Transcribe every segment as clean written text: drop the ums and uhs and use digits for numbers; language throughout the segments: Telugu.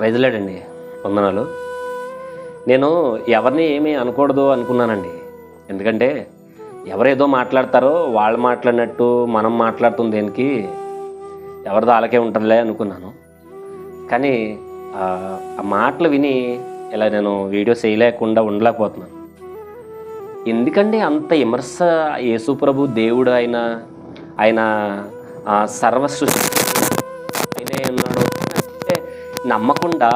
రైతులేడండి. వందనాలు. నేను ఎవరిని ఏమీ అనకూడదు అనుకున్నానండి. ఎందుకంటే ఎవరేదో మాట్లాడతారో వాళ్ళు మాట్లాడినట్టు మనం మాట్లాడుతుంది దేనికి, ఎవరిదో వాళ్ళకే ఉంటుందిలే అనుకున్నాను. కానీ ఆ మాటలు విని ఇలా నేను వీడియో చేయలేకుండా ఉండలేకపోతున్నాను. ఎందుకంటే అంత విమర్శ. యేసు ప్రభు దేవుడు, ఆయన సర్వ సృష్టి ఆయనే ఉన్నాడు అంటే నమ్మకుండా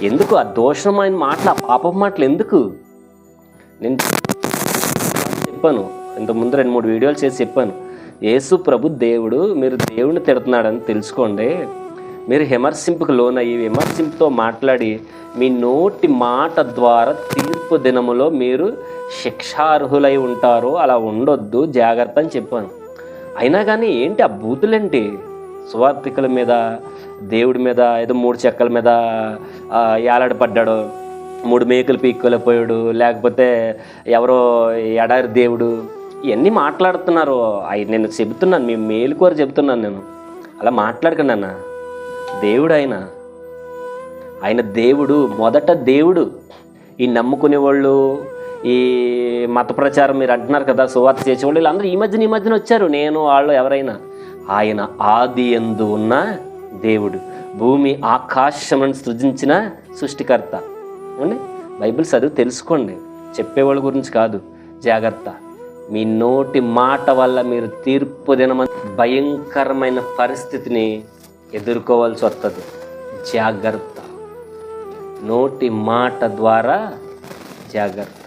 ఎందుకు ఆ దోషమైన మాటలు, ఆ పాపపు మాటలు ఎందుకు? నేను చెప్పాను, ఇంతకుముందు 2-3 వీడియోలు చేసి చెప్పాను. యేసు ప్రభు దేవుడు, మీరు దేవుడిని తిడుతున్నాడని తెలుసుకోండి. మీరు విమర్శింపుకు లోనయ్యి విమర్శింపుతో మాట్లాడి మీ నోటి మాట ద్వారా తీర్పు దినములో మీరు శిక్షార్హులై ఉంటారు. అలా ఉండొద్దు, జాగ్రత్త అని చెప్పాను. అయినా కానీ ఏంటి ఆ బూతులేంటి? సువార్థికుల మీద, దేవుడి మీద, ఏదో 3 చెక్కల మీద ఏలాడపడ్డాడు, 3 మేకలు పీక్కోలేకపోయాడు, లేకపోతే ఎవరో ఎడారి దేవుడు, ఇవన్నీ మాట్లాడుతున్నారు. నేను చెబుతున్నాను, మీ మేలుకోరు చెబుతున్నాను. నేను అలా మాట్లాడకండి అన్న. దేవుడు ఆయన దేవుడు, మొదట దేవుడు. ఈ నమ్ముకునే వాళ్ళు, ఈ మత ప్రచారం మీరు అంటున్నారు కదా, సువార్త చేసేవాళ్ళు, వీళ్ళందరూ ఈ మధ్యన వచ్చారు. నేను వాళ్ళు ఎవరైనా, ఆయన ఆది యందు ఉన్న దేవుడు, భూమి ఆకాశములను సృజించిన సృష్టికర్త. అండి, బైబిల్ చదివి తెలుసుకోండి. చెప్పేవాళ్ళ గురించి కాదు, జాగ్రత్త. మీ నోటి మాట వల్ల మీరు తీర్పు దినమని భయంకరమైన పరిస్థితిని ఎదుర్కోవాల్సి వస్తుంది. జాగ్రత్త. నోటి మాట ద్వారా జాగ్రత్త.